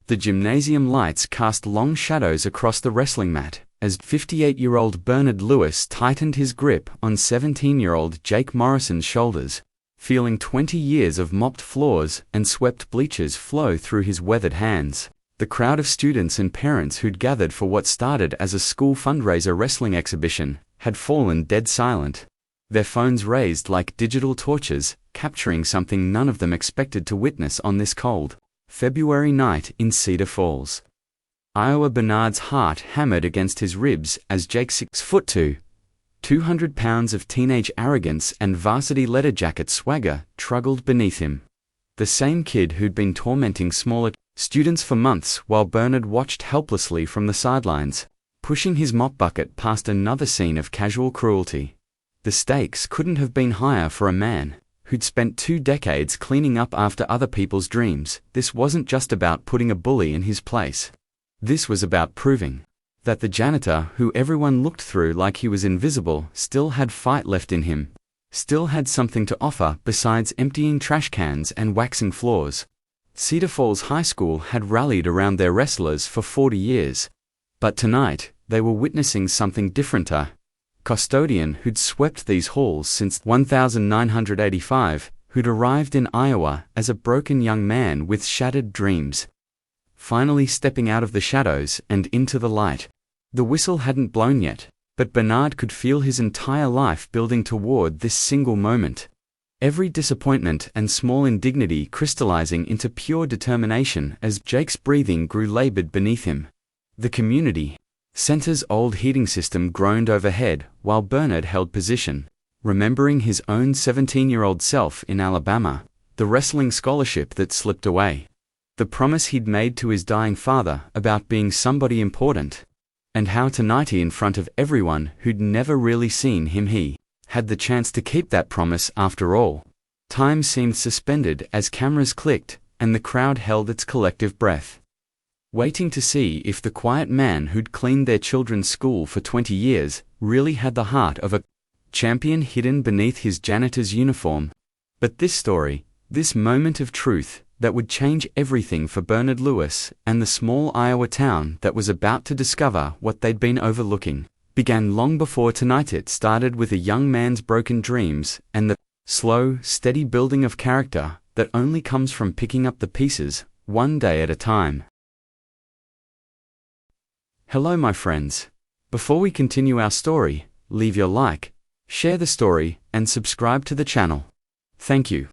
The gymnasium lights cast long shadows across the wrestling mat as 58-year-old Bernard Lewis tightened his grip on 17-year-old Jake Morrison's shoulders, feeling 20 years of mopped floors and swept bleachers flow through his weathered hands. The crowd of students and parents who'd gathered for what started as a school fundraiser wrestling exhibition had fallen dead silent, their phones raised like digital torches, capturing something none of them expected to witness on this cold February night in Cedar Falls, Iowa. Bernard's heart hammered against his ribs as Jake's 6'2", 200 pounds of teenage arrogance and varsity leather jacket swagger struggled beneath him. The same kid who'd been tormenting smaller students for months while Bernard watched helplessly from the sidelines, pushing his mop bucket past another scene of casual cruelty. The stakes couldn't have been higher for a man who'd spent 2 decades cleaning up after other people's dreams. This wasn't just about putting a bully in his place. This was about proving that the janitor, who everyone looked through like he was invisible, still had fight left in him, still had something to offer besides emptying trash cans and waxing floors. Cedar Falls High School had rallied around their wrestlers for 40 years, but tonight they were witnessing something different. A custodian who'd swept these halls since 1985, who'd arrived in Iowa as a broken young man with shattered dreams, finally stepping out of the shadows and into the light. The whistle hadn't blown yet, but Bernard could feel his entire life building toward this single moment. Every disappointment and small indignity crystallizing into pure determination as Jake's breathing grew labored beneath him. The community center's old heating system groaned overhead while Bernard held position, remembering his own 17-year-old self in Alabama, the wrestling scholarship that slipped away, the promise he'd made to his dying father about being somebody important, and how tonight in front of everyone who'd never really seen him he had the chance to keep that promise after all. Time seemed suspended as cameras clicked and the crowd held its collective breath, waiting to see if the quiet man who'd cleaned their children's school for 20 years really had the heart of a champion hidden beneath his janitor's uniform. But this story, this moment of truth that would change everything for Bernard Lewis and the small Iowa town that was about to discover what they'd been overlooking, began long before tonight. It started with a young man's broken dreams and the slow, steady building of character that only comes from picking up the pieces, one day at a time. Hello my friends. Before we continue our story, leave your like, share the story, and subscribe to the channel. Thank you.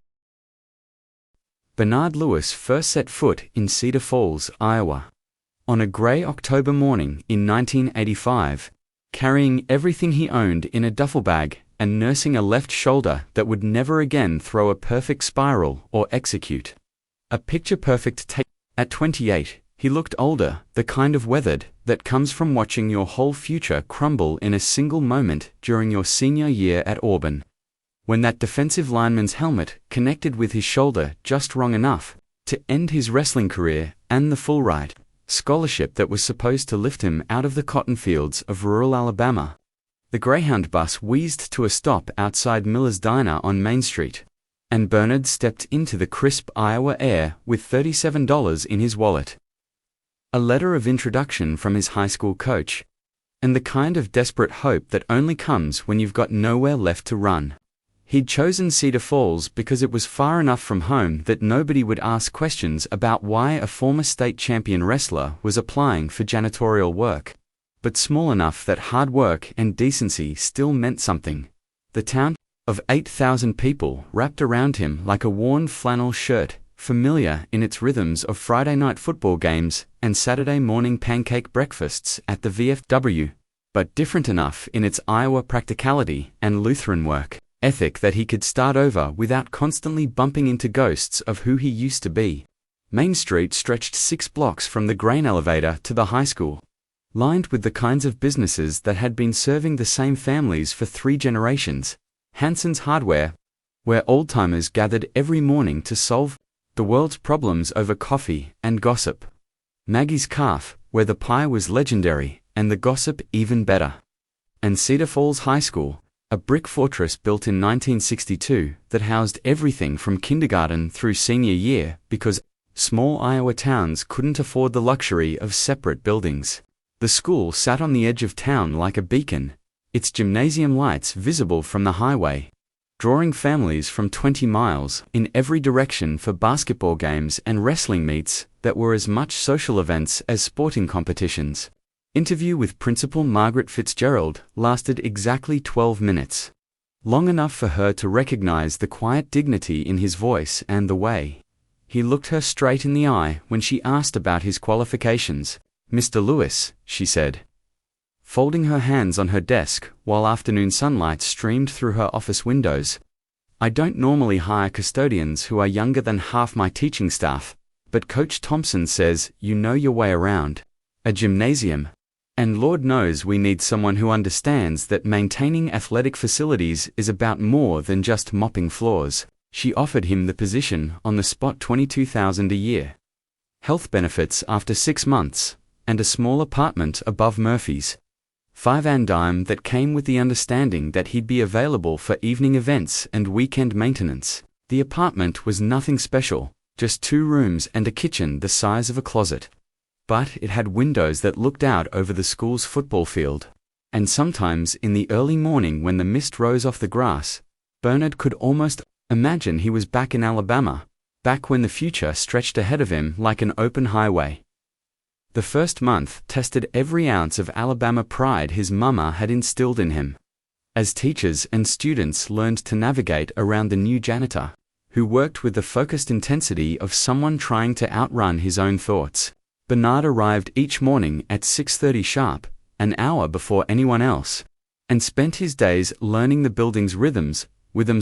Bernard Lewis first set foot in Cedar Falls, Iowa, on a gray October morning in 1985, carrying everything he owned in a duffel bag and nursing a left shoulder that would never again throw a perfect spiral or execute a picture-perfect take. At 28, he looked older, the kind of weathered that comes from watching your whole future crumble in a single moment during your senior year at Auburn, when that defensive lineman's helmet connected with his shoulder just wrong enough to end his wrestling career and the Fulbright scholarship that was supposed to lift him out of the cotton fields of rural Alabama. The Greyhound bus wheezed to a stop outside Miller's Diner on Main Street, and Bernard stepped into the crisp Iowa air with $37 in his wallet, a letter of introduction from his high school coach, and the kind of desperate hope that only comes when you've got nowhere left to run. He'd chosen Cedar Falls because it was far enough from home that nobody would ask questions about why a former state champion wrestler was applying for janitorial work, but small enough that hard work and decency still meant something. The town of 8,000 people wrapped around him like a worn flannel shirt, familiar in its rhythms of Friday night football games and Saturday morning pancake breakfasts at the VFW, but different enough in its Iowa practicality and Lutheran work ethic that he could start over without constantly bumping into ghosts of who he used to be. Main Street stretched 6 blocks from the grain elevator to the high school, lined with the kinds of businesses that had been serving the same families for 3 generations. Hanson's Hardware, where old-timers gathered every morning to solve the world's problems over coffee and gossip. Maggie's Calf, where the pie was legendary and the gossip even better. And Cedar Falls High School, a brick fortress built in 1962 that housed everything from kindergarten through senior year because Small Iowa towns couldn't afford the luxury of separate buildings. The school sat on the edge of town like a beacon, its gymnasium lights visible from the highway, drawing families from 20 miles in every direction for basketball games and wrestling meets that were as much social events as sporting competitions. Interview with Principal Margaret Fitzgerald lasted exactly 12 minutes. Long enough for her to recognize the quiet dignity in his voice and the way he looked her straight in the eye when she asked about his qualifications. "Mr. Lewis," she said, folding her hands on her desk while afternoon sunlight streamed through her office windows, "I don't normally hire custodians who are younger than half my teaching staff, but Coach Thompson says you know your way around a gymnasium. And Lord knows we need someone who understands that maintaining athletic facilities is about more than just mopping floors." She offered him the position on the spot, $22,000 a year, health benefits after 6 months, and a small apartment above Murphy's. $5,000 that came with the understanding that he'd be available for evening events and weekend maintenance. The apartment was nothing special, just 2 rooms and a kitchen the size of a closet. But it had windows that looked out over the school's football field. And sometimes in the early morning when the mist rose off the grass, Bernard could almost imagine he was back in Alabama, back when the future stretched ahead of him like an open highway. The first month tested every ounce of Alabama pride his mama had instilled in him. As teachers and students learned to navigate around the new janitor, who worked with the focused intensity of someone trying to outrun his own thoughts, Bernard arrived each morning at 6:30 sharp, an hour before anyone else, and spent his days learning the building's rhythms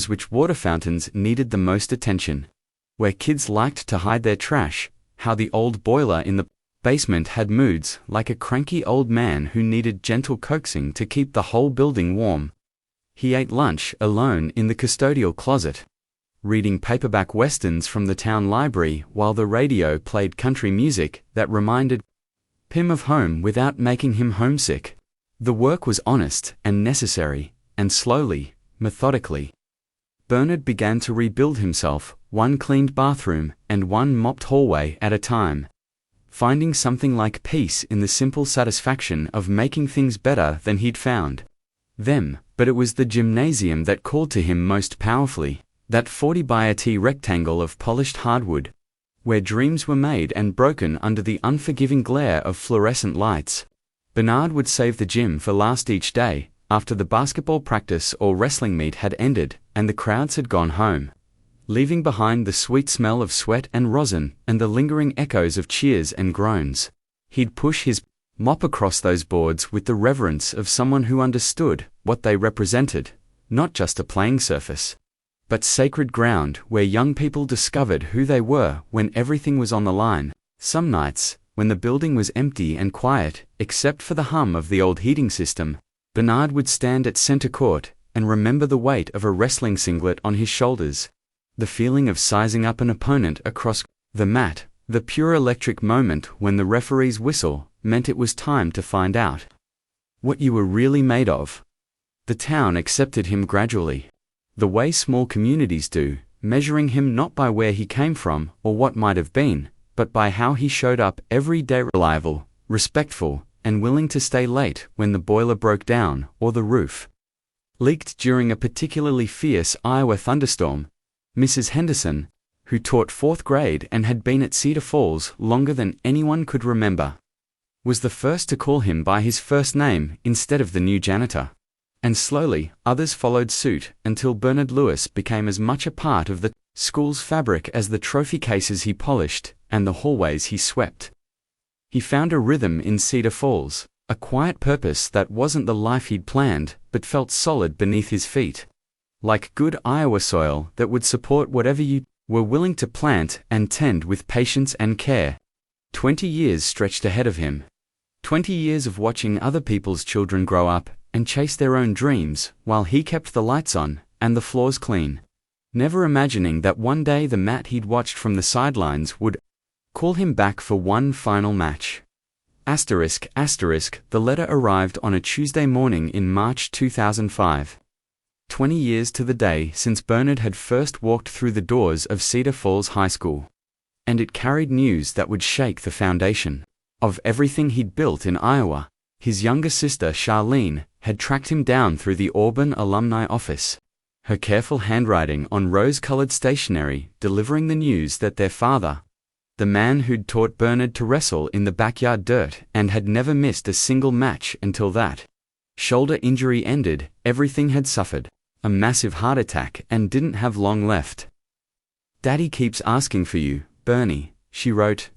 which water fountains needed the most attention, where kids liked to hide their trash, how the old boiler in the basement had moods like a cranky old man who needed gentle coaxing to keep the whole building warm. He ate lunch alone in the custodial closet, reading paperback westerns from the town library while the radio played country music that reminded him of home without making him homesick. The work was honest and necessary, and slowly, methodically, Bernard began to rebuild himself, one cleaned bathroom and one mopped hallway at a time, finding something like peace in the simple satisfaction of making things better than he'd found them. But it was the gymnasium that called to him most powerfully, that 40 by 80 rectangle of polished hardwood, where dreams were made and broken under the unforgiving glare of fluorescent lights. Bernard would save the gym for last each day, after the basketball practice or wrestling meet had ended and the crowds had gone home, leaving behind the sweet smell of sweat and rosin and the lingering echoes of cheers and groans. He'd push his mop across those boards with the reverence of someone who understood what they represented, not just a playing surface, but sacred ground where young people discovered who they were when everything was on the line. Some nights, when the building was empty and quiet, except for the hum of the old heating system, Bernard would stand at center court and remember the weight of a wrestling singlet on his shoulders, the feeling of sizing up an opponent across the mat, the pure electric moment when the referee's whistle meant it was time to find out what you were really made of. The town accepted him gradually, the way small communities do, measuring him not by where he came from or what might have been, but by how he showed up every day, reliable, respectful, and willing to stay late when the boiler broke down or the roof leaked during a particularly fierce Iowa thunderstorm. Mrs. Henderson, who taught 4th grade and had been at Cedar Falls longer than anyone could remember, was the first to call him by his first name instead of the new janitor. And slowly, others followed suit until Bernard Lewis became as much a part of the school's fabric as the trophy cases he polished and the hallways he swept. He found a rhythm in Cedar Falls, a quiet purpose that wasn't the life he'd planned, but felt solid beneath his feet, like good Iowa soil that would support whatever you were willing to plant and tend with patience and care. 20 years stretched ahead of him. 20 years of watching other people's children grow up and chase their own dreams while he kept the lights on and the floors clean, never imagining that one day the mat he'd watched from the sidelines would call him back for one final match. Asterisk, asterisk, the letter arrived on a Tuesday morning in March 2005. 20 years to the day since Bernard had first walked through the doors of Cedar Falls High School. and it carried news that would shake the foundation of everything he'd built in Iowa. His younger sister, Charlene, had tracked him down through the Auburn alumni office, her careful handwriting on rose-colored stationery delivering the news that their father, the man who'd taught Bernard to wrestle in the backyard dirt and had never missed a single match until that shoulder injury ended, everything had suffered a massive heart attack and didn't have long left. "Daddy keeps asking for you, Bernie," she wrote,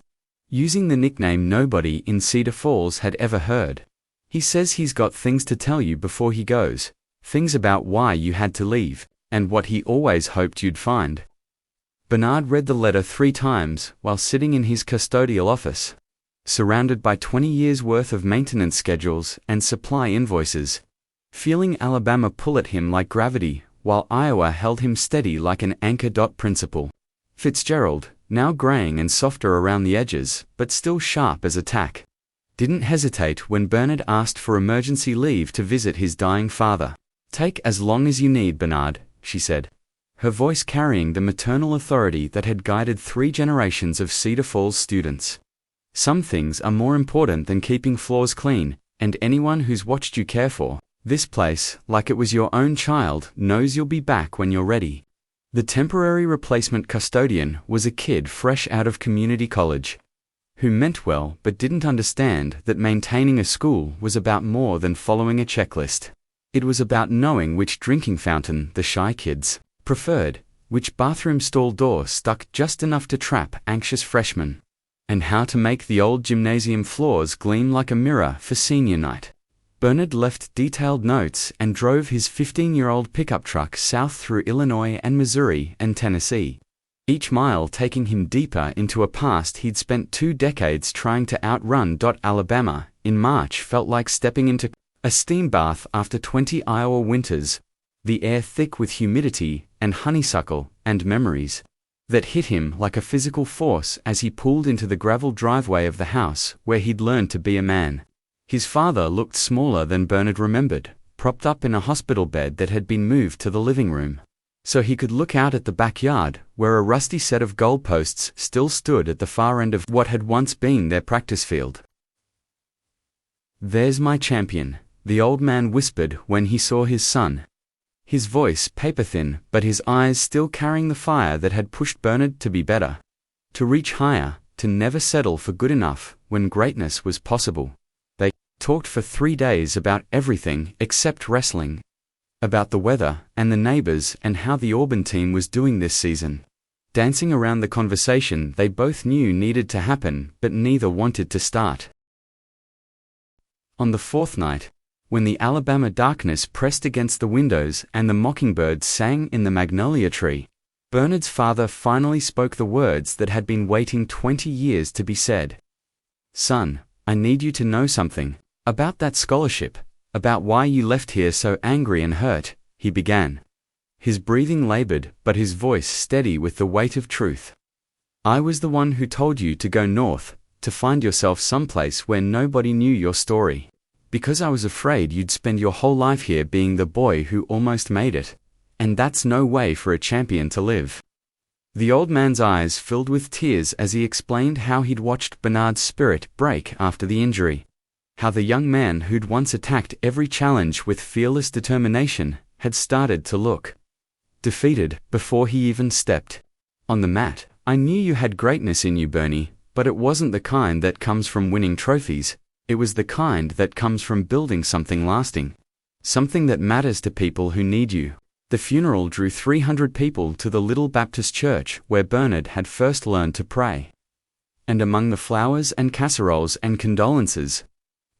using the nickname nobody in Cedar Falls had ever heard. "He says he's got things to tell you before he goes, things about why you had to leave, and what he always hoped you'd find." Bernard read the letter 3 times while sitting in his custodial office, surrounded by 20 years' worth of maintenance schedules and supply invoices, feeling Alabama pull at him like gravity, while Iowa held him steady like an anchor. Principal Fitzgerald, now graying and softer around the edges, but still sharp as a tack, didn't hesitate when Bernard asked for emergency leave to visit his dying father. "Take as long as you need, Bernard," she said, her voice carrying the maternal authority that had guided 3 generations of Cedar Falls students. "Some things are more important than keeping floors clean, and anyone who's watched you care for this place like it was your own child knows you'll be back when you're ready." The temporary replacement custodian was a kid fresh out of community college, who meant well but didn't understand that maintaining a school was about more than following a checklist. It was about knowing which drinking fountain the shy kids preferred, which bathroom stall door stuck just enough to trap anxious freshmen, and how to make the old gymnasium floors gleam like a mirror for senior night. Bernard left detailed notes and drove his 15-year-old pickup truck south through Illinois and Missouri and Tennessee, each mile taking him deeper into a past he'd spent 2 decades trying to outrun. Alabama, in March, felt like stepping into a steam bath after 20 Iowa winters, the air thick with humidity and honeysuckle and memories that hit him like a physical force as he pulled into the gravel driveway of the house where he'd learned to be a man. His father looked smaller than Bernard remembered, propped up in a hospital bed that had been moved to the living room, so he could look out at the backyard, where a rusty set of goalposts still stood at the far end of what had once been their practice field. "There's my champion," the old man whispered when he saw his son, his voice paper-thin but his eyes still carrying the fire that had pushed Bernard to be better, to reach higher, to never settle for good enough when greatness was possible. They talked for 3 days about everything except wrestling, about the weather and the neighbors and how the Auburn team was doing this season, dancing around the conversation they both knew needed to happen but neither wanted to start. On the 4th night, when the Alabama darkness pressed against the windows and the mockingbirds sang in the magnolia tree, Bernard's father finally spoke the words that had been waiting 20 years to be said. "Son, I need you to know something about that scholarship, about why you left here so angry and hurt," he began, his breathing labored but his voice steady with the weight of truth. "I was the one who told you to go north, to find yourself someplace where nobody knew your story, because I was afraid you'd spend your whole life here being the boy who almost made it, and that's no way for a champion to live." The old man's eyes filled with tears as he explained how he'd watched Bernard's spirit break after the injury, how the young man who'd once attacked every challenge with fearless determination had started to look defeated before he even stepped on the mat. "I knew you had greatness in you, Bernie, but it wasn't the kind that comes from winning trophies. It was the kind that comes from building something lasting, something that matters to people who need you." The funeral drew 300 people to the little Baptist church where Bernard had first learned to pray. And among the flowers and casseroles and condolences,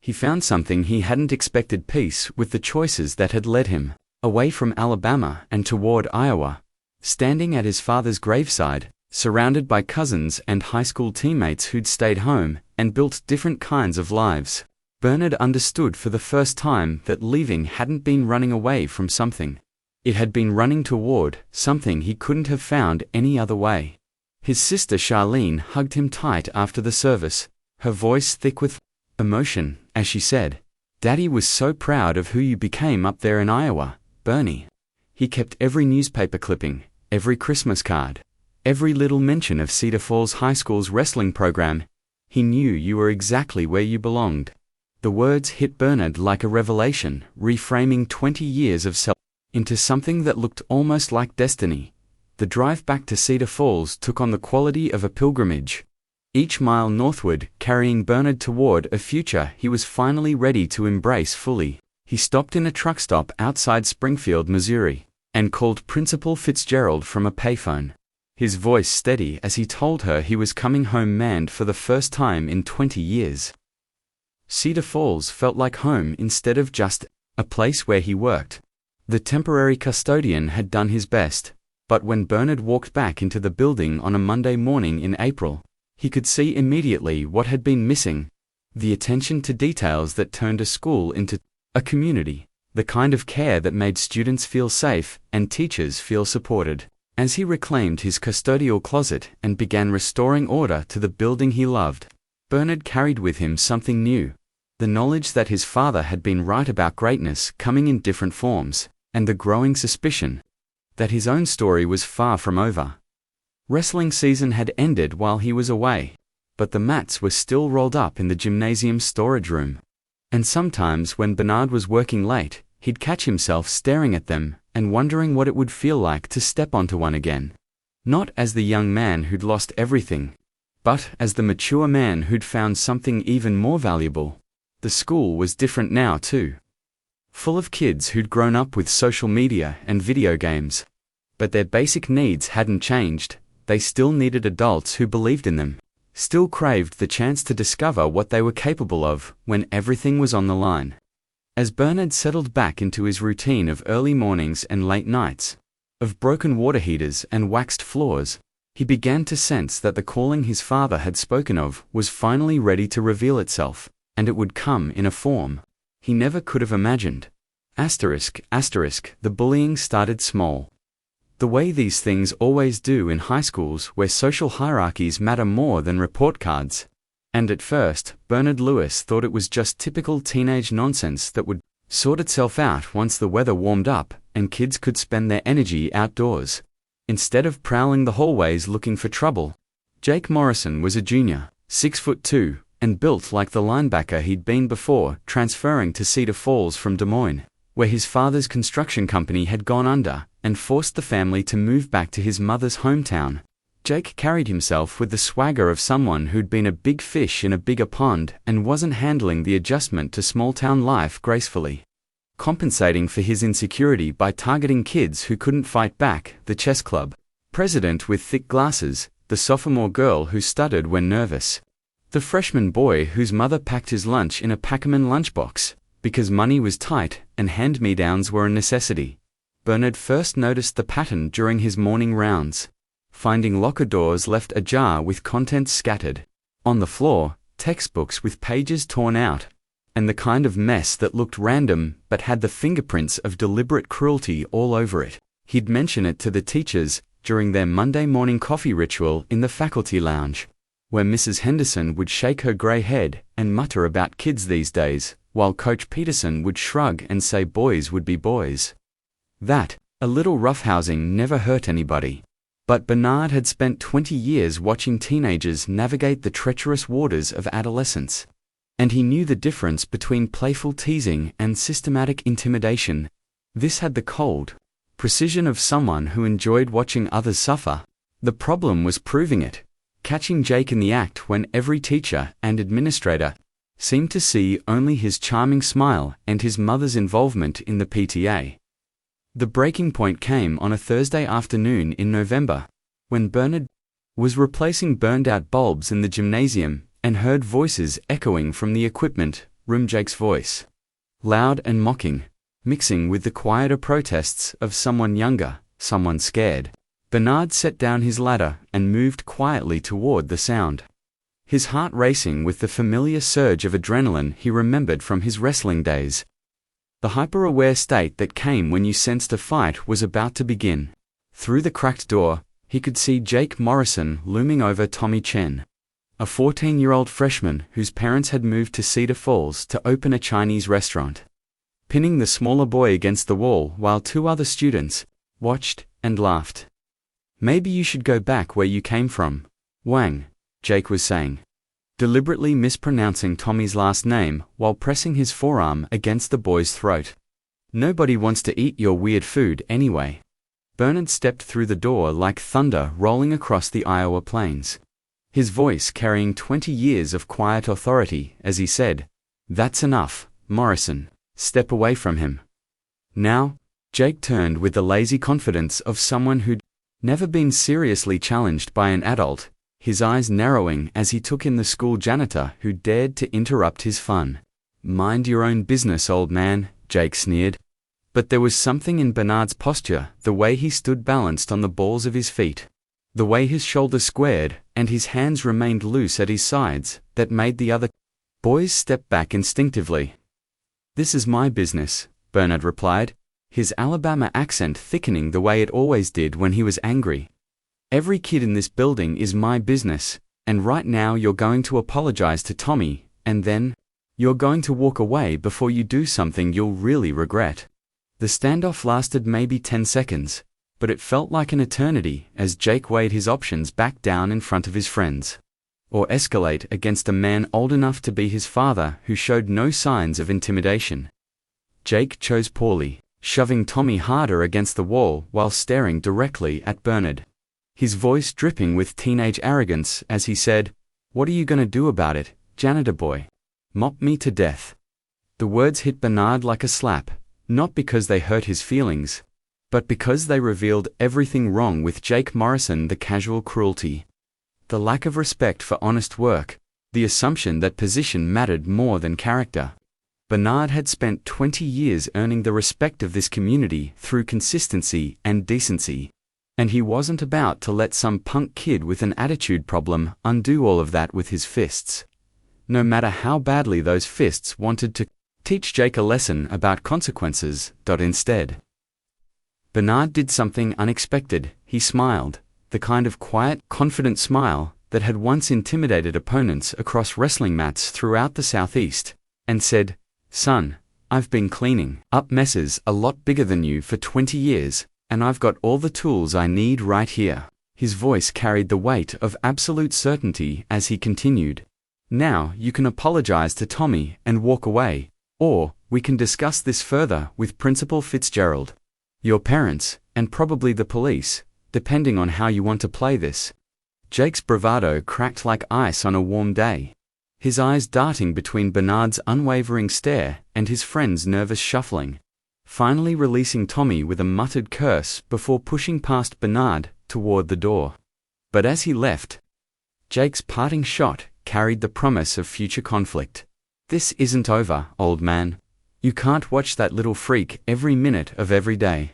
he found something he hadn't expected: peace with the choices that had led him away from Alabama and toward Iowa. Standing at his father's graveside, surrounded by cousins and high school teammates who'd stayed home and built different kinds of lives, Bernard understood for the first time that leaving hadn't been running away from something. It had been running toward something he couldn't have found any other way. His sister Charlene hugged him tight after the service, her voice thick with emotion, as she said, "Daddy was so proud of who you became up there in Iowa, Bernie. He kept every newspaper clipping, every Christmas card, Every little mention of Cedar Falls High School's wrestling program, he knew you were exactly where you belonged. The words hit Bernard like a revelation, reframing 20 years of self into something that looked almost like destiny. The drive back to Cedar Falls took on the quality of a pilgrimage. Each mile northward, carrying Bernard toward a future he was finally ready to embrace fully. He stopped in a truck stop outside Springfield, Missouri, and called Principal Fitzgerald from a payphone. His voice steady as he told her he was coming home manned for the first time in 20 years. Cedar Falls felt like home instead of just a place where he worked. The temporary custodian had done his best, but when Bernard walked back into the building on a Monday morning in April, he could see immediately what had been missing: the attention to details that turned a school into a community, the kind of care that made students feel safe and teachers feel supported. As he reclaimed his custodial closet and began restoring order to the building he loved, Bernard carried with him something new: the knowledge that his father had been right about greatness coming in different forms, and the growing suspicion that his own story was far from over. Wrestling season had ended while he was away, but the mats were still rolled up in the gymnasium storage room. And sometimes when Bernard was working late, he'd catch himself staring at them and wondering what it would feel like to step onto one again. Not as the young man who'd lost everything, but as the mature man who'd found something even more valuable. The school was different now too. Full of kids who'd grown up with social media and video games. But their basic needs hadn't changed. They still needed adults who believed in them, still craved the chance to discover what they were capable of when everything was on the line. As Bernard settled back into his routine of early mornings and late nights, of broken water heaters and waxed floors, he began to sense that the calling his father had spoken of was finally ready to reveal itself, and it would come in a form he never could have imagined. The bullying started small. The way these things always do in high schools where social hierarchies matter more than report cards. And at first, Bernard Lewis thought it was just typical teenage nonsense that would sort itself out once the weather warmed up and kids could spend their energy outdoors, instead of prowling the hallways looking for trouble. Jake Morrison was a junior, 6'2", and built like the linebacker he'd been before transferring to Cedar Falls from Des Moines, where his father's construction company had gone under and forced the family to move back to his mother's hometown. Jake carried himself with the swagger of someone who'd been a big fish in a bigger pond and wasn't handling the adjustment to small-town life gracefully. Compensating for his insecurity by targeting kids who couldn't fight back, the chess club president with thick glasses, the sophomore girl who stuttered when nervous, the freshman boy whose mother packed his lunch in a Packerman lunchbox because money was tight and hand-me-downs were a necessity. Bernard first noticed the pattern during his morning rounds, finding locker doors left ajar with contents scattered on the floor, textbooks with pages torn out, and the kind of mess that looked random but had the fingerprints of deliberate cruelty all over it. He'd mention it to the teachers during their Monday morning coffee ritual in the faculty lounge, where Mrs. Henderson would shake her gray head and mutter about kids these days, while Coach Peterson would shrug and say boys would be boys. That, a little roughhousing, never hurt anybody. But Bernard had spent 20 years watching teenagers navigate the treacherous waters of adolescence, and he knew the difference between playful teasing and systematic intimidation. This had the cold precision of someone who enjoyed watching others suffer. The problem was proving it, catching Jake in the act when every teacher and administrator seemed to see only his charming smile and his mother's involvement in the PTA. The breaking point came on a Thursday afternoon in November, when Bernard was replacing burned-out bulbs in the gymnasium and heard voices echoing from the equipment room. Jake's voice, loud and mocking, mixing with the quieter protests of someone younger, someone scared. Bernard set down his ladder and moved quietly toward the sound, his heart racing with the familiar surge of adrenaline he remembered from his wrestling days. The hyper-aware state that came when you sensed a fight was about to begin. Through the cracked door, he could see Jake Morrison looming over Tommy Chen, a 14-year-old freshman whose parents had moved to Cedar Falls to open a Chinese restaurant, pinning the smaller boy against the wall while two other students watched and laughed. Maybe you should go back where you came from. Wang, Jake was saying, deliberately mispronouncing Tommy's last name while pressing his forearm against the boy's throat. Nobody wants to eat your weird food anyway. Bernard stepped through the door like thunder rolling across the Iowa plains, his voice carrying 20 years of quiet authority as he said, "That's enough, Morrison. Step away from him." Now, Jake turned with the lazy confidence of someone who'd never been seriously challenged by an adult, his eyes narrowing as he took in the school janitor who dared to interrupt his fun. "Mind your own business, old man," Jake sneered. But there was something in Bernard's posture, the way he stood balanced on the balls of his feet, the way his shoulders squared and his hands remained loose at his sides, that made the other boys step back instinctively. "This is my business," Bernard replied, his Alabama accent thickening the way it always did when he was angry. "Every kid in this building is my business, and right now you're going to apologize to Tommy, and then you're going to walk away before you do something you'll really regret." The standoff lasted maybe 10 seconds, but it felt like an eternity as Jake weighed his options back down in front of his friends. Or escalate against a man old enough to be his father who showed no signs of intimidation. Jake chose poorly, shoving Tommy harder against the wall while staring directly at Bernard, his voice dripping with teenage arrogance as he said, "What are you going to do about it, janitor boy? Mop me to death." The words hit Bernard like a slap, not because they hurt his feelings, but because they revealed everything wrong with Jake Morrison: the casual cruelty, the lack of respect for honest work, the assumption that position mattered more than character. Bernard had spent 20 years earning the respect of this community through consistency and decency, and he wasn't about to let some punk kid with an attitude problem undo all of that with his fists, no matter how badly those fists wanted to teach Jake a lesson about consequences. Instead, Bernard did something unexpected. He smiled, the kind of quiet, confident smile that had once intimidated opponents across wrestling mats throughout the Southeast, and said, "Son, I've been cleaning up messes a lot bigger than you for 20 years, and I've got all the tools I need right here." His voice carried the weight of absolute certainty as he continued, "Now you can apologize to Tommy and walk away, or we can discuss this further with Principal Fitzgerald, your parents, and probably the police, depending on how you want to play this." Jake's bravado cracked like ice on a warm day, his eyes darting between Bernard's unwavering stare and his friend's nervous shuffling, finally releasing Tommy with a muttered curse before pushing past Bernard toward the door. But as he left, Jake's parting shot carried the promise of future conflict. "This isn't over, old man. You can't watch that little freak every minute of every day."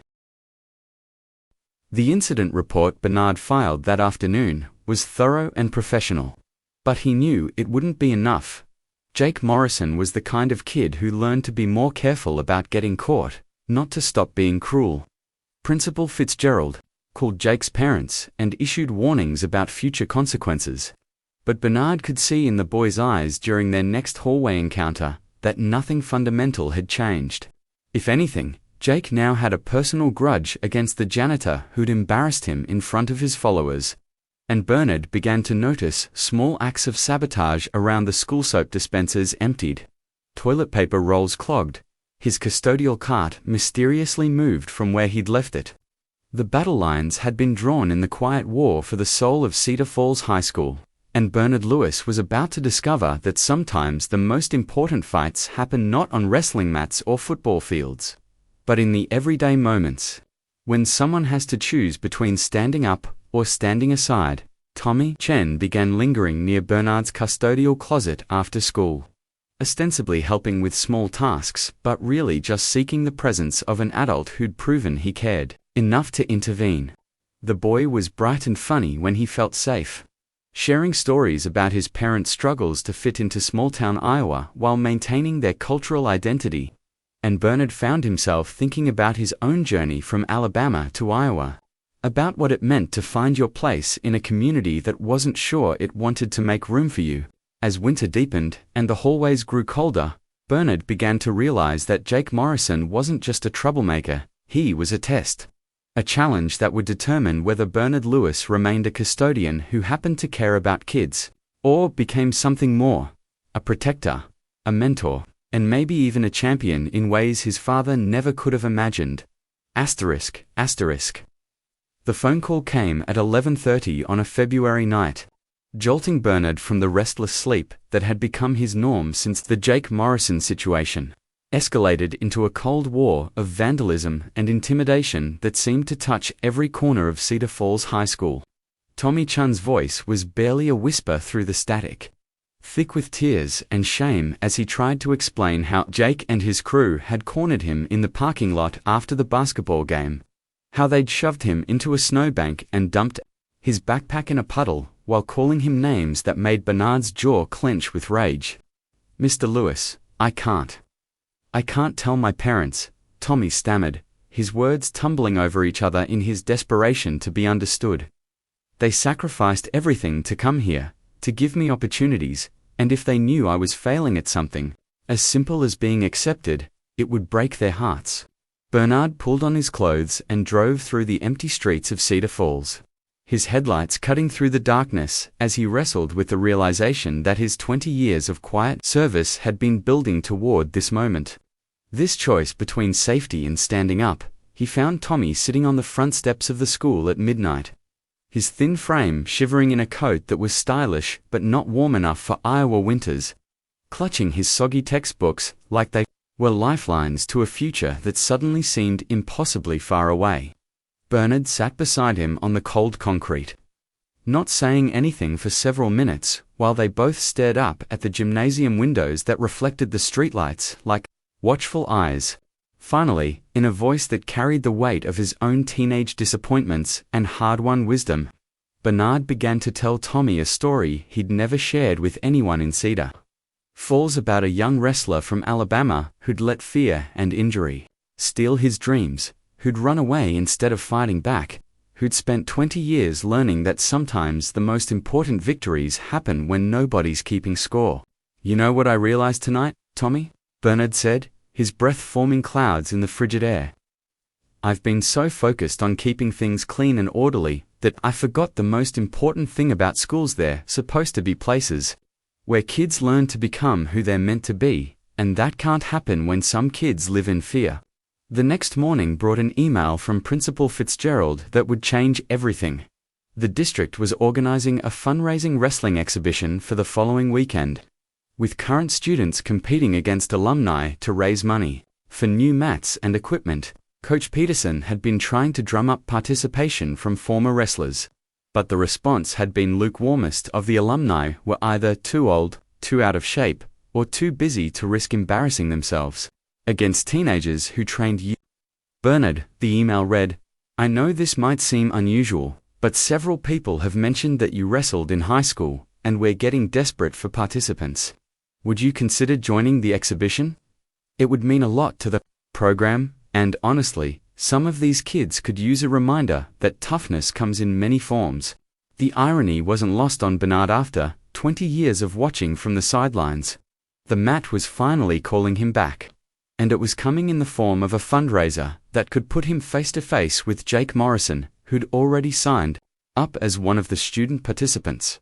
The incident report Bernard filed that afternoon was thorough and professional. But he knew it wouldn't be enough. Jake Morrison was the kind of kid who learned to be more careful about getting caught, not to stop being cruel. Principal Fitzgerald called Jake's parents and issued warnings about future consequences. But Bernard could see in the boy's eyes during their next hallway encounter that nothing fundamental had changed. If anything, Jake now had a personal grudge against the janitor who'd embarrassed him in front of his followers. And Bernard began to notice small acts of sabotage around the school: soap dispensers emptied, toilet paper rolls clogged, his custodial cart mysteriously moved from where he'd left it. The battle lines had been drawn in the quiet war for the soul of Cedar Falls High School, and Bernard Lewis was about to discover that sometimes the most important fights happen not on wrestling mats or football fields, but in the everyday moments, when someone has to choose between standing up or standing aside. Tommy Chen began lingering near Bernard's custodial closet after school, ostensibly helping with small tasks, but really just seeking the presence of an adult who'd proven he cared enough to intervene. The boy was bright and funny when he felt safe, sharing stories about his parents' struggles to fit into small-town Iowa while maintaining their cultural identity, and Bernard found himself thinking about his own journey from Alabama to Iowa, about what it meant to find your place in a community that wasn't sure it wanted to make room for you. As winter deepened and the hallways grew colder, Bernard began to realize that Jake Morrison wasn't just a troublemaker, he was a test. A challenge that would determine whether Bernard Lewis remained a custodian who happened to care about kids, or became something more, a protector, a mentor, and maybe even a champion in ways his father never could have imagined. Asterisk. The phone call came at 11:30 on a February night, jolting Bernard from the restless sleep that had become his norm since the Jake Morrison situation escalated into a cold war of vandalism and intimidation that seemed to touch every corner of Cedar Falls High School. Tommy Chen's voice was barely a whisper through the static, thick with tears and shame as he tried to explain how Jake and his crew had cornered him in the parking lot after the basketball game, how they'd shoved him into a snowbank and dumped his backpack in a puddle while calling him names that made Bernard's jaw clench with rage. "Mr. Lewis, I can't tell my parents," Tommy stammered, his words tumbling over each other in his desperation to be understood. "They sacrificed everything to come here, to give me opportunities, and if they knew I was failing at something, as simple as being accepted, it would break their hearts." Bernard pulled on his clothes and drove through the empty streets of Cedar Falls, his headlights cutting through the darkness as he wrestled with the realization that his 20 years of quiet service had been building toward this moment. This choice between safety and standing up, he found Tommy sitting on the front steps of the school at midnight, his thin frame shivering in a coat that was stylish but not warm enough for Iowa winters, clutching his soggy textbooks like they were lifelines to a future that suddenly seemed impossibly far away. Bernard sat beside him on the cold concrete, not saying anything for several minutes while they both stared up at the gymnasium windows that reflected the streetlights like watchful eyes. Finally, in a voice that carried the weight of his own teenage disappointments and hard-won wisdom, Bernard began to tell Tommy a story he'd never shared with anyone in Cedar Falls about a young wrestler from Alabama who'd let fear and injury steal his dreams, who'd run away instead of fighting back, who'd spent 20 years learning that sometimes the most important victories happen when nobody's keeping score. "You know what I realized tonight, Tommy?" Bernard said, his breath forming clouds in the frigid air. "I've been so focused on keeping things clean and orderly that I forgot the most important thing about schools. They're supposed to be places where kids learn to become who they're meant to be, and that can't happen when some kids live in fear." The next morning brought an email from Principal Fitzgerald that would change everything. The district was organizing a fundraising wrestling exhibition for the following weekend, with current students competing against alumni to raise money for new mats and equipment. Coach Peterson had been trying to drum up participation from former wrestlers, but the response had been lukewarmest. Of the alumni were either too old, too out of shape, or too busy to risk embarrassing themselves against teenagers who trained you. "Bernard," the email read, "I know this might seem unusual, but several people have mentioned that you wrestled in high school, and we're getting desperate for participants. Would you consider joining the exhibition? It would mean a lot to the program, and honestly, some of these kids could use a reminder that toughness comes in many forms." The irony wasn't lost on Bernard after 20 years of watching from the sidelines. The mat was finally calling him back, and it was coming in the form of a fundraiser that could put him face to face with Jake Morrison, who'd already signed up as one of the student participants.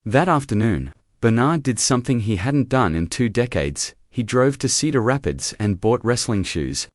That afternoon, Bernard did something he hadn't done in 2 decades. He drove to Cedar Rapids and bought wrestling shoes.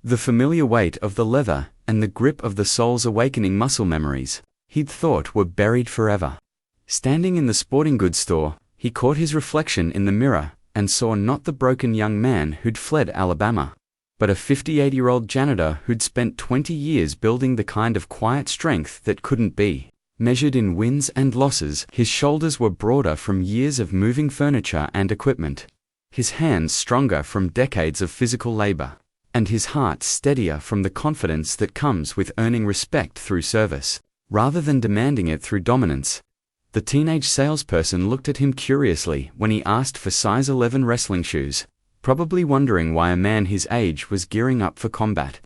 The familiar weight of the leather and the grip of the sole's awakening muscle memories he'd thought were buried forever. Standing in the sporting goods store, he caught his reflection in the mirror and saw not the broken young man who'd fled Alabama, but a 58-year-old janitor who'd spent 20 years building the kind of quiet strength that couldn't be measured in wins and losses. His shoulders were broader from years of moving furniture and equipment, his hands stronger from decades of physical labor, and his heart steadier from the confidence that comes with earning respect through service, rather than demanding it through dominance. The teenage salesperson looked at him curiously when he asked for size 11 wrestling shoes, probably wondering why a man his age was gearing up for combat.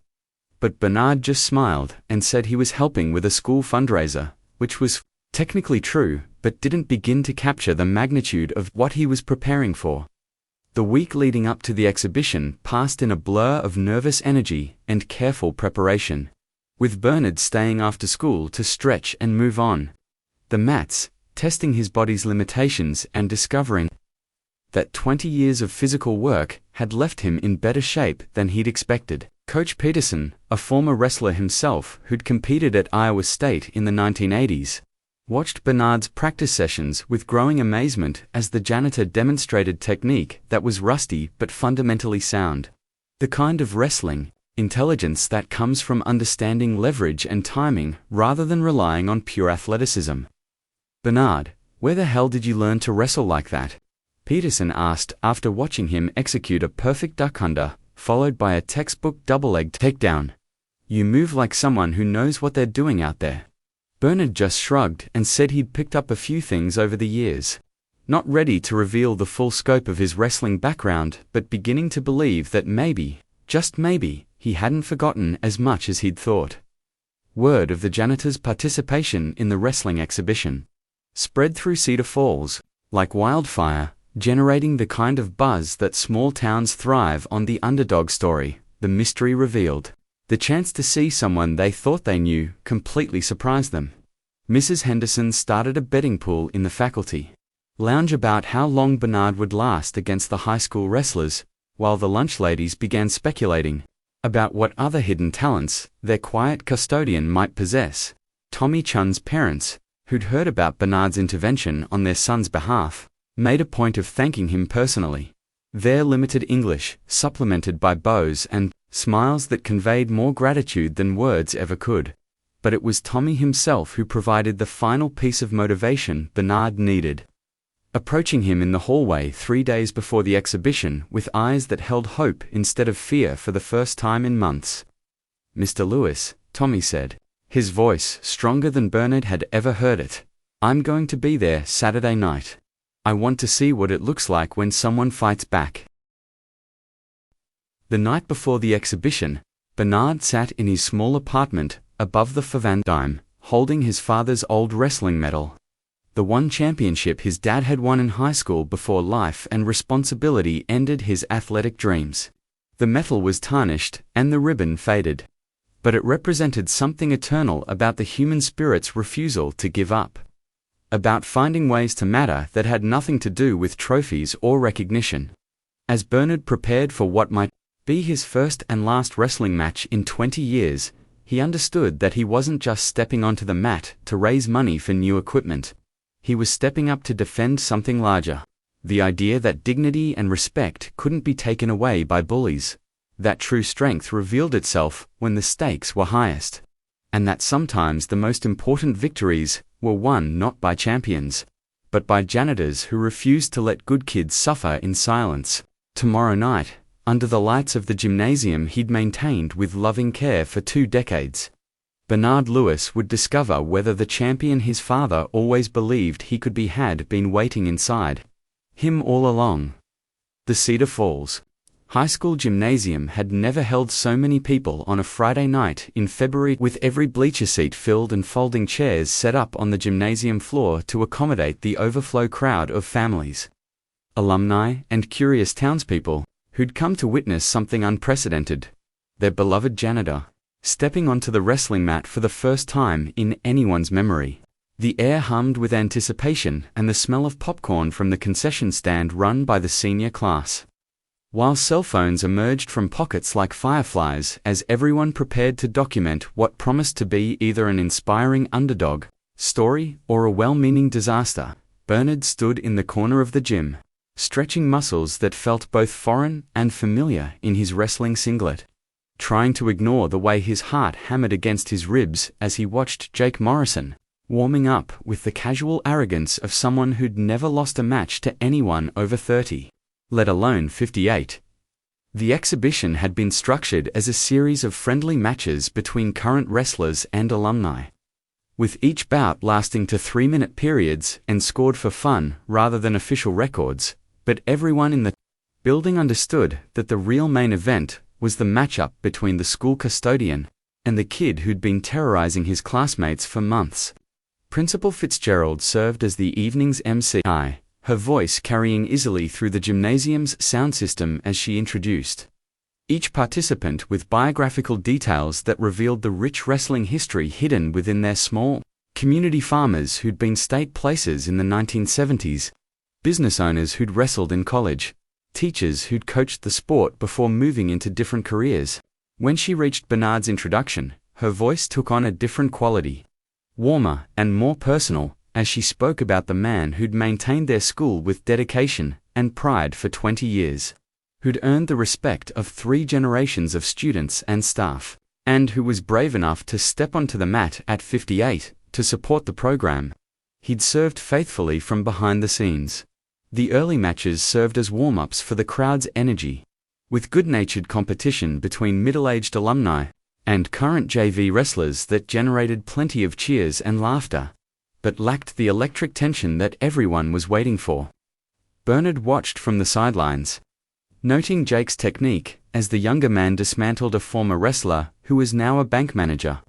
But Bernard just smiled and said he was helping with a school fundraiser, which was technically true, but didn't begin to capture the magnitude of what he was preparing for. The week leading up to the exhibition passed in a blur of nervous energy and careful preparation. with Bernard staying after school to stretch and move on the mats, testing his body's limitations and discovering that 20 years of physical work had left him in better shape than he'd expected. Coach Peterson, a former wrestler himself who'd competed at Iowa State in the 1980s, watched Bernard's practice sessions with growing amazement as the janitor demonstrated technique that was rusty but fundamentally sound. The kind of wrestling intelligence that comes from understanding leverage and timing rather than relying on pure athleticism. "Bernard, where the hell did you learn to wrestle like that?" Peterson asked after watching him execute a perfect duck under, followed by a textbook double-leg takedown. "You move like someone who knows what they're doing out there." Bernard just shrugged and said he'd picked up a few things over the years. Not ready to reveal the full scope of his wrestling background, but beginning to believe that maybe, just maybe, he hadn't forgotten as much as he'd thought. Word of the janitor's participation in the wrestling exhibition spread through Cedar Falls like wildfire, generating the kind of buzz that small towns thrive on. The underdog story, the mystery revealed. The chance to see someone they thought they knew completely surprised them. Mrs. Henderson started a betting pool in the faculty lounge about how long Bernard would last against the high school wrestlers, while the lunch ladies began speculating about what other hidden talents their quiet custodian might possess. Tommy Chen's parents, who'd heard about Bernard's intervention on their son's behalf, made a point of thanking him personally. Their limited English, supplemented by bows and smiles that conveyed more gratitude than words ever could. But it was Tommy himself who provided the final piece of motivation Bernard needed. Approaching him in the hallway 3 days before the exhibition with eyes that held hope instead of fear for the first time in months. "Mr. Lewis," Tommy said, his voice stronger than Bernard had ever heard it, "I'm going to be there Saturday night. I want to see what it looks like when someone fights back." The night before the exhibition, Bernard sat in his small apartment above the veranda, holding his father's old wrestling medal. The one championship his dad had won in high school before life and responsibility ended his athletic dreams. The metal was tarnished and the ribbon faded, but it represented something eternal about the human spirit's refusal to give up. About finding ways to matter that had nothing to do with trophies or recognition. As Bernard prepared for what might be his first and last wrestling match in 20 years, he understood that he wasn't just stepping onto the mat to raise money for new equipment. He was stepping up to defend something larger. The idea that dignity and respect couldn't be taken away by bullies. That true strength revealed itself when the stakes were highest. And that sometimes the most important victories were won not by champions, but by janitors who refused to let good kids suffer in silence. Tomorrow night, under the lights of the gymnasium he'd maintained with loving care for 2 decades, Bernard Lewis would discover whether the champion his father always believed he could be had been waiting inside him all along. The Cedar Falls High School gymnasium had never held so many people on a Friday night in February, with every bleacher seat filled and folding chairs set up on the gymnasium floor to accommodate the overflow crowd of families, alumni, and curious townspeople who'd come to witness something unprecedented. Their beloved janitor stepping onto the wrestling mat for the first time in anyone's memory. The air hummed with anticipation and the smell of popcorn from the concession stand run by the senior class, while cell phones emerged from pockets like fireflies as everyone prepared to document what promised to be either an inspiring underdog story or a well-meaning disaster. Bernard stood in the corner of the gym, stretching muscles that felt both foreign and familiar in his wrestling singlet, trying to ignore the way his heart hammered against his ribs as he watched Jake Morrison warming up with the casual arrogance of someone who'd never lost a match to anyone over 30, let alone 58. The exhibition had been structured as a series of friendly matches between current wrestlers and alumni, with each bout lasting to 3-minute periods and scored for fun rather than official records. But everyone in the building understood that the real main event was the matchup between the school custodian and the kid who'd been terrorizing his classmates for months. Principal Fitzgerald served as the evening's MC, her voice carrying easily through the gymnasium's sound system as she introduced each participant with biographical details that revealed the rich wrestling history hidden within their small community. Farmers who'd been state placers in the 1970s, business owners who'd wrestled in college, teachers who'd coached the sport before moving into different careers. When she reached Bernard's introduction, her voice took on a different quality, warmer and more personal, as she spoke about the man who'd maintained their school with dedication and pride for 20 years, who'd earned the respect of 3 generations of students and staff, and who was brave enough to step onto the mat at 58 to support the program. He'd served faithfully from behind the scenes. The early matches served as warm-ups for the crowd's energy, with good-natured competition between middle-aged alumni and current JV wrestlers that generated plenty of cheers and laughter, but lacked the electric tension that everyone was waiting for. Bernard watched from the sidelines, noting Jake's technique as the younger man dismantled a former wrestler who was now a bank manager,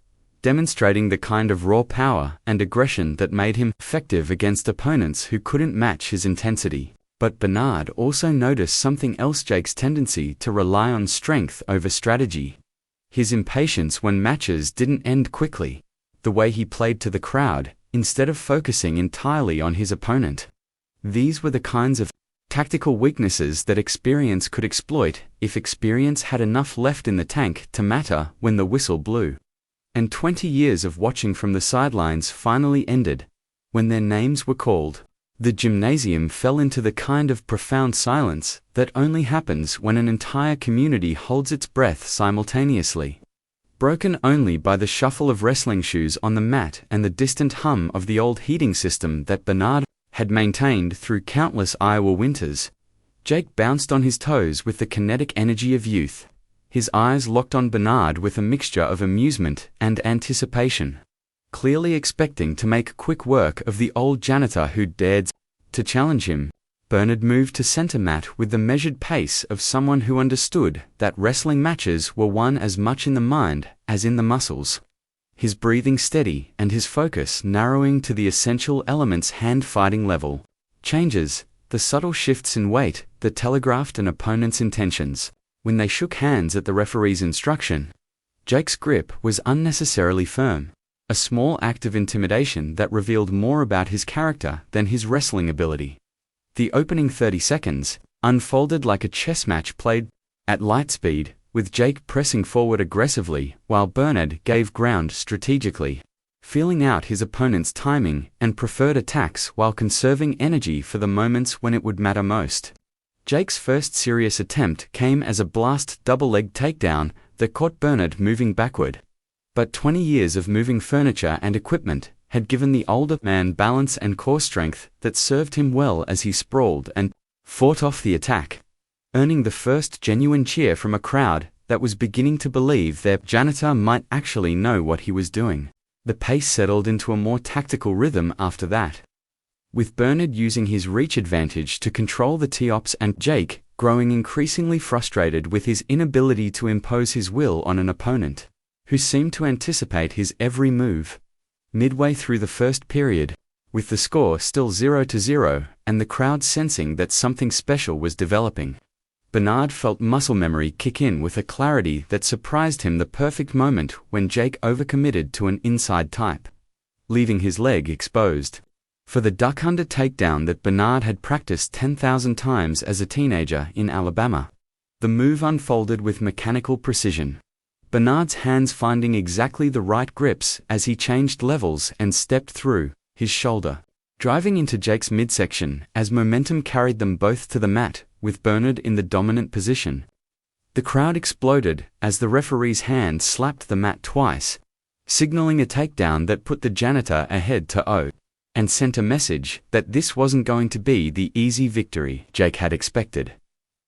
demonstrating the kind of raw power and aggression that made him effective against opponents who couldn't match his intensity. But Bernard also noticed something else: Jake's tendency to rely on strength over strategy, his impatience when matches didn't end quickly, the way he played to the crowd instead of focusing entirely on his opponent. These were the kinds of tactical weaknesses that experience could exploit if experience had enough left in the tank to matter when the whistle blew. And 20 years of watching from the sidelines finally ended when their names were called. The gymnasium fell into the kind of profound silence that only happens when an entire community holds its breath simultaneously, broken only by the shuffle of wrestling shoes on the mat and the distant hum of the old heating system that Bernard had maintained through countless Iowa winters. Jake bounced on his toes with the kinetic energy of youth, his eyes locked on Bernard with a mixture of amusement and anticipation, clearly expecting to make quick work of the old janitor who dared to challenge him. Bernard moved to center mat with the measured pace of someone who understood that wrestling matches were won as much in the mind as in the muscles. His breathing steady and his focus narrowing to the essential elements: hand-fighting level changes, the subtle shifts in weight that telegraphed an opponent's intentions. When they shook hands at the referee's instruction, Jake's grip was unnecessarily firm, a small act of intimidation that revealed more about his character than his wrestling ability. The opening 30 seconds unfolded like a chess match played at light speed, with Jake pressing forward aggressively while Bernard gave ground strategically, feeling out his opponent's timing and preferred attacks while conserving energy for the moments when it would matter most. Jake's first serious attempt came as a blast double-leg takedown that caught Bernard moving backward. But 20 years of moving furniture and equipment had given the older man balance and core strength that served him well as he sprawled and fought off the attack, earning the first genuine cheer from a crowd that was beginning to believe their janitor might actually know what he was doing. The pace settled into a more tactical rhythm after that, with Bernard using his reach advantage to control the tee-ups and Jake growing increasingly frustrated with his inability to impose his will on an opponent who seemed to anticipate his every move. Midway through the first period, with the score still 0-0 and the crowd sensing that something special was developing, Bernard felt muscle memory kick in with a clarity that surprised him: the perfect moment when Jake overcommitted to an inside type, leaving his leg exposed for the duck under takedown that Bernard had practiced 10,000 times as a teenager in Alabama. The move unfolded with mechanical precision, Bernard's hands finding exactly the right grips as he changed levels and stepped through his shoulder, driving into Jake's midsection as momentum carried them both to the mat, with Bernard in the dominant position. The crowd exploded as the referee's hand slapped the mat twice, signaling a takedown that put the janitor ahead to 0, and sent a message that this wasn't going to be the easy victory Jake had expected.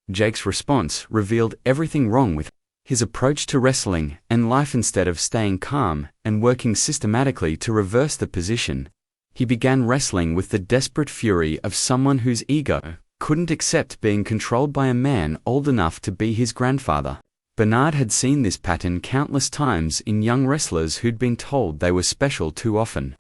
Jake's response revealed everything wrong with his approach to wrestling and life. Instead of staying calm and working systematically to reverse the position, he began wrestling with the desperate fury of someone whose ego couldn't accept being controlled by a man old enough to be his grandfather. Bernard had seen this pattern countless times in young wrestlers who'd been told they were special too often,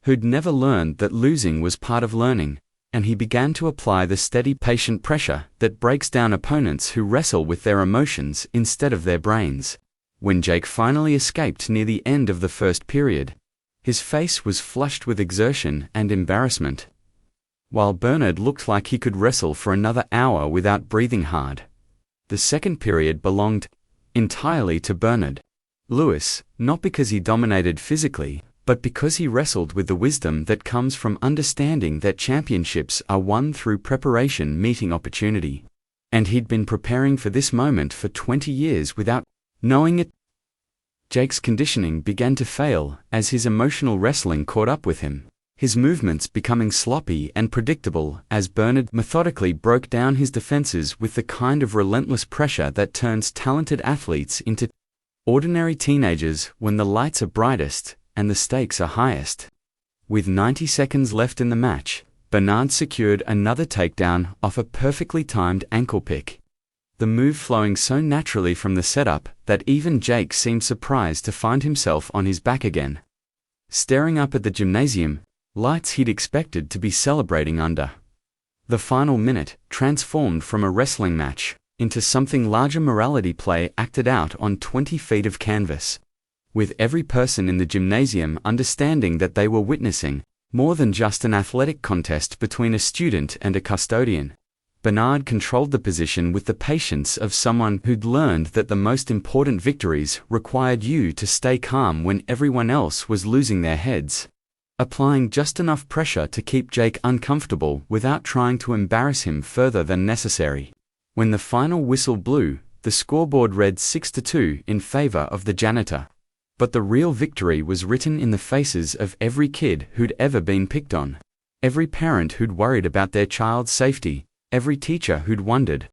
who'd never learned that losing was part of learning, and he began to apply the steady, patient pressure that breaks down opponents who wrestle with their emotions instead of their brains. When Jake finally escaped near the end of the first period, his face was flushed with exertion and embarrassment, while Bernard looked like he could wrestle for another hour without breathing hard. The second period belonged entirely to Bernard Lewis, not because he dominated physically, but because he wrestled with the wisdom that comes from understanding that championships are won through preparation meeting opportunity. And he'd been preparing for this moment for 20 years without knowing it. Jake's conditioning began to fail as his emotional wrestling caught up with him, his movements becoming sloppy and predictable as Bernard methodically broke down his defenses with the kind of relentless pressure that turns talented athletes into ordinary teenagers when the lights are brightest and the stakes are highest. With 90 seconds left in the match, Bernard secured another takedown off a perfectly timed ankle pick, the move flowing so naturally from the setup that even Jake seemed surprised to find himself on his back again, staring up at the gymnasium, lights he'd expected to be celebrating under. The final minute transformed from a wrestling match into something larger, morality play acted out on 20 feet of canvas, with every person in the gymnasium understanding that they were witnessing more than just an athletic contest between a student and a custodian. Bernard controlled the position with the patience of someone who'd learned that the most important victories required you to stay calm when everyone else was losing their heads, applying just enough pressure to keep Jake uncomfortable without trying to embarrass him further than necessary. When the final whistle blew, the scoreboard read 6-2 in favor of the janitor. But the real victory was written in the faces of every kid who'd ever been picked on, every parent who'd worried about their child's safety, every teacher who'd wondered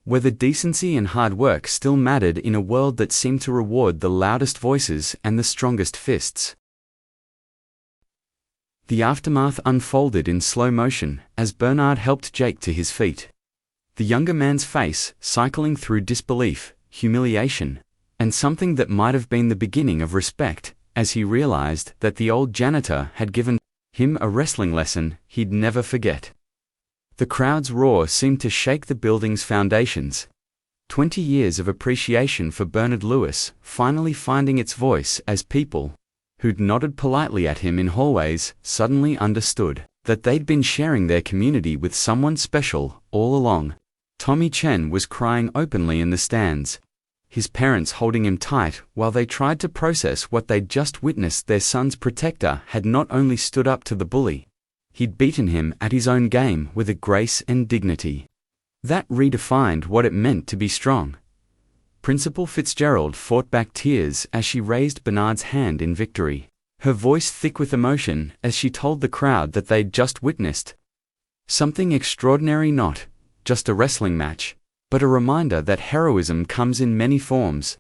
whether decency and hard work still mattered in a world that seemed to reward the loudest voices and the strongest fists. The aftermath unfolded in slow motion as Bernard helped Jake to his feet, the younger man's face cycling through disbelief, humiliation, and something that might have been the beginning of respect, as he realized that the old janitor had given him a wrestling lesson he'd never forget. The crowd's roar seemed to shake the building's foundations. 20 years of appreciation for Bernard Lewis finally finding its voice as people who'd nodded politely at him in hallways suddenly understood that they'd been sharing their community with someone special all along. Tommy Chen was crying openly in the stands, his parents holding him tight while they tried to process what they'd just witnessed. Their son's protector had not only stood up to the bully, he'd beaten him at his own game with a grace and dignity that redefined what it meant to be strong. Principal Fitzgerald fought back tears as she raised Bernard's hand in victory, her voice thick with emotion as she told the crowd that they'd just witnessed something extraordinary, not just a wrestling match, but a reminder that heroism comes in many forms,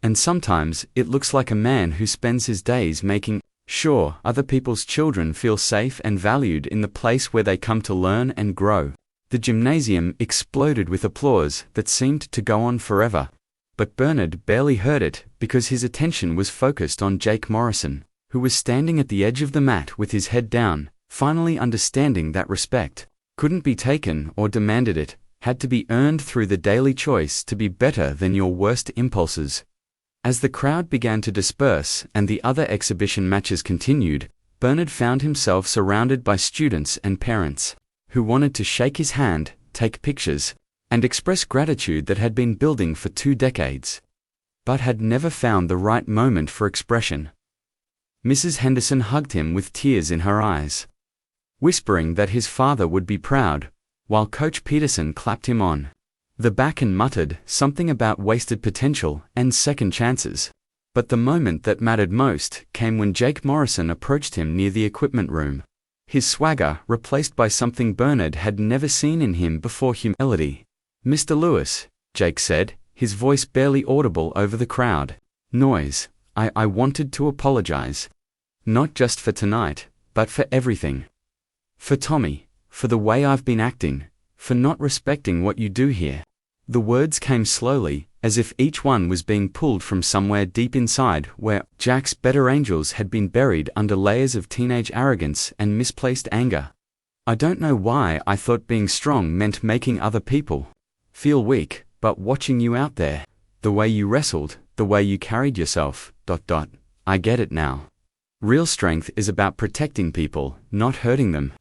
and sometimes it looks like a man who spends his days making sure other people's children feel safe and valued in the place where they come to learn and grow. The gymnasium exploded with applause that seemed to go on forever, but Bernard barely heard it because his attention was focused on Jake Morrison, who was standing at the edge of the mat with his head down, finally understanding that respect couldn't be taken or demanded. It had to be earned through the daily choice to be better than your worst impulses. As the crowd began to disperse and the other exhibition matches continued, Bernard found himself surrounded by students and parents who wanted to shake his hand, take pictures, and express gratitude that had been building for 2 decades, but had never found the right moment for expression. Mrs. Henderson hugged him with tears in her eyes, whispering that his father would be proud, while Coach Peterson clapped him on the back and muttered something about wasted potential and second chances. But the moment that mattered most came when Jake Morrison approached him near the equipment room, his swagger replaced by something Bernard had never seen in him before: humility. "Mr. Lewis," Jake said, his voice barely audible over the crowd noise, I wanted to apologize. Not just for tonight, but for everything. For Tommy, for the way I've been acting, for not respecting what you do here." The words came slowly, as if each one was being pulled from somewhere deep inside where Jack's better angels had been buried under layers of teenage arrogance and misplaced anger. I don't know why I thought being strong meant making other people feel weak, but watching you out there, the way you wrestled, the way you carried yourself, I get it now. Real strength is about protecting people, not hurting them.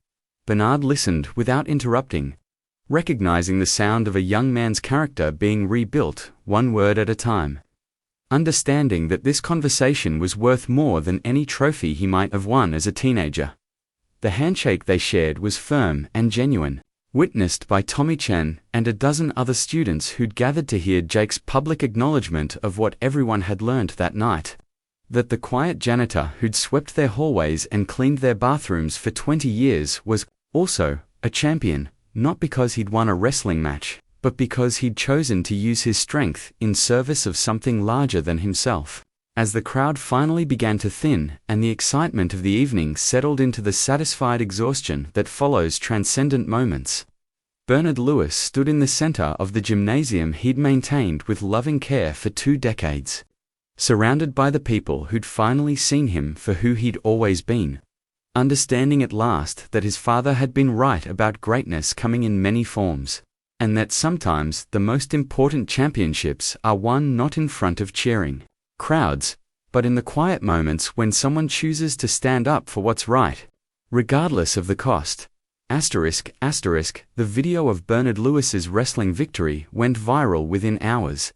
Bernard listened without interrupting, recognizing the sound of a young man's character being rebuilt, one word at a time. Understanding that this conversation was worth more than any trophy he might have won as a teenager. The handshake they shared was firm and genuine, witnessed by Tommy Chen and a dozen other students who'd gathered to hear Jake's public acknowledgement of what everyone had learned that night. That the quiet janitor who'd swept their hallways and cleaned their bathrooms for 20 years was also a champion, not because he'd won a wrestling match, but because he'd chosen to use his strength in service of something larger than himself. As the crowd finally began to thin and the excitement of the evening settled into the satisfied exhaustion that follows transcendent moments, Bernard Lewis stood in the center of the gymnasium he'd maintained with loving care for 2 decades, surrounded by the people who'd finally seen him for who he'd always been, understanding at last that his father had been right about greatness coming in many forms, and that sometimes the most important championships are won not in front of cheering crowds, but in the quiet moments when someone chooses to stand up for what's right, regardless of the cost. The video of Bernard Lewis's wrestling victory went viral within hours,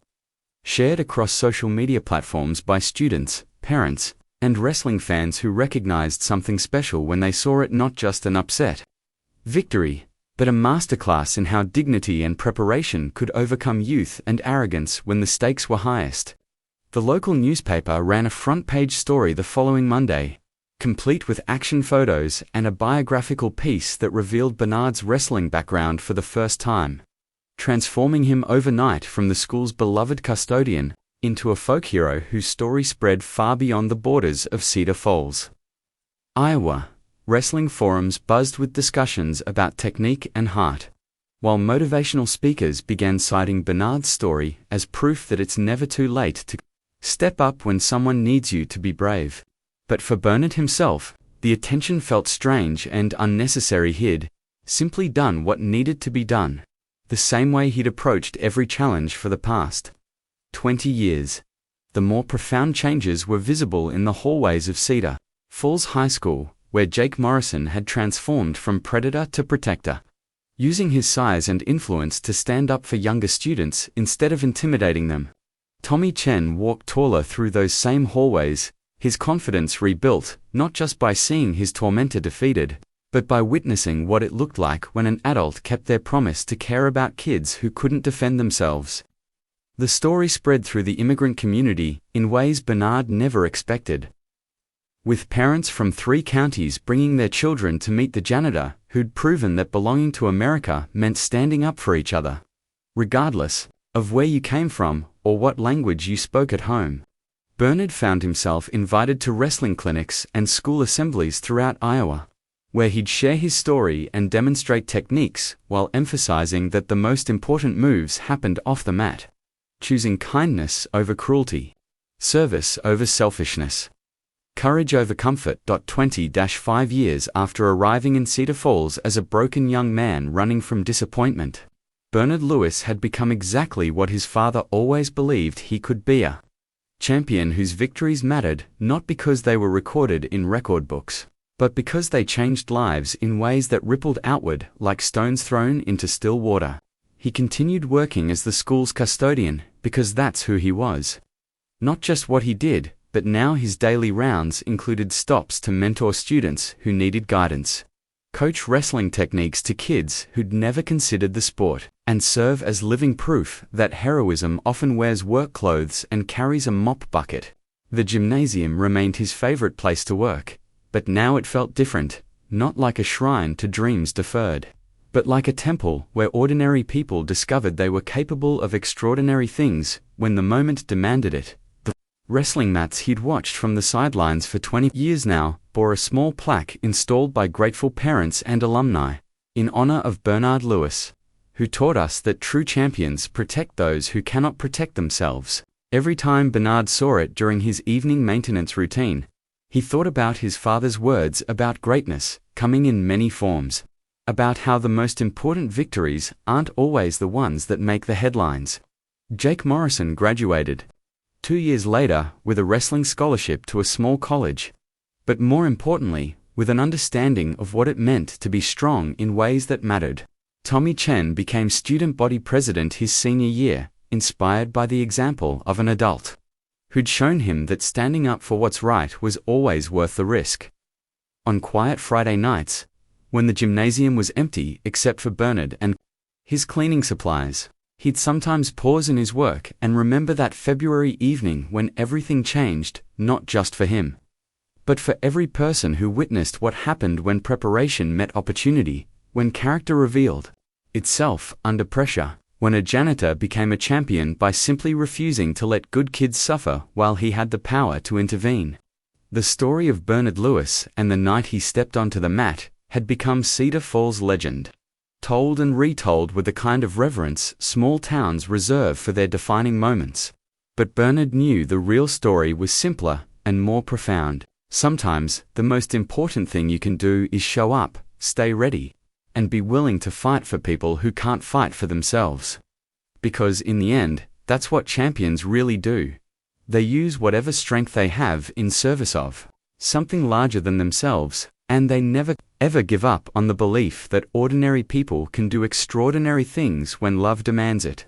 shared across social media platforms by students, parents, and wrestling fans who recognized something special when they saw it not just an upset victory, but a masterclass in how dignity and preparation could overcome youth and arrogance when the stakes were highest. The local newspaper ran a front-page story the following Monday, complete with action photos and a biographical piece that revealed Bernard's wrestling background for the first time, transforming him overnight from the school's beloved custodian into a folk hero whose story spread far beyond the borders of Cedar Falls, Iowa. Wrestling forums buzzed with discussions about technique and heart, while motivational speakers began citing Bernard's story as proof that it's never too late to step up when someone needs you to be brave. But for Bernard himself, the attention felt strange and unnecessary. He'd simply done what needed to be done, the same way he'd approached every challenge for the past 20 years. The more profound changes were visible in the hallways of Cedar Falls High School, where Jake Morrison had transformed from predator to protector, using his size and influence to stand up for younger students instead of intimidating them. Tommy Chen walked taller through those same hallways, his confidence rebuilt, not just by seeing his tormentor defeated, but by witnessing what it looked like when an adult kept their promise to care about kids who couldn't defend themselves. The story spread through the immigrant community in ways Bernard never expected, with parents from 3 counties bringing their children to meet the janitor who'd proven that belonging to America meant standing up for each other, regardless of where you came from or what language you spoke at home. Bernard found himself invited to wrestling clinics and school assemblies throughout Iowa, where he'd share his story and demonstrate techniques while emphasizing that the most important moves happened off the mat, choosing kindness over cruelty, service over selfishness, courage over comfort. 20-5 years after arriving in Cedar Falls as a broken young man running from disappointment, Bernard Lewis had become exactly what his father always believed he could be, a champion whose victories mattered not because they were recorded in record books, but because they changed lives in ways that rippled outward like stones thrown into still water. He continued working as the school's custodian because that's who he was. Not just what he did, but now his daily rounds included stops to mentor students who needed guidance, coach wrestling techniques to kids who'd never considered the sport, and serve as living proof that heroism often wears work clothes and carries a mop bucket. The gymnasium remained his favorite place to work, but now it felt different, not like a shrine to dreams deferred, but like a temple where ordinary people discovered they were capable of extraordinary things when the moment demanded it. The wrestling mats he'd watched from the sidelines for 20 years now bore a small plaque installed by grateful parents and alumni, in honor of Bernard Lewis, who taught us that true champions protect those who cannot protect themselves. Every time Bernard saw it during his evening maintenance routine, he thought about his father's words about greatness coming in many forms. about how the most important victories aren't always the ones that make the headlines. Jake Morrison graduated 2 years later with a wrestling scholarship to a small college, but more importantly, with an understanding of what it meant to be strong in ways that mattered. Tommy Chen became student body president his senior year, inspired by the example of an adult who'd shown him that standing up for what's right was always worth the risk. On quiet Friday nights, when the gymnasium was empty except for Bernard and his cleaning supplies, he'd sometimes pause in his work and remember that February evening when everything changed, not just for him, but for every person who witnessed what happened when preparation met opportunity, when character revealed itself under pressure, when a janitor became a champion by simply refusing to let good kids suffer while he had the power to intervene. The story of Bernard Lewis and the night he stepped onto the mat had become Cedar Falls legend, told and retold with the kind of reverence small towns reserve for their defining moments. But Bernard knew the real story was simpler and more profound. Sometimes, the most important thing you can do is show up, stay ready, and be willing to fight for people who can't fight for themselves. Because in the end, that's what champions really do. They use whatever strength they have in service of something larger than themselves, and they never, ever give up on the belief that ordinary people can do extraordinary things when love demands it.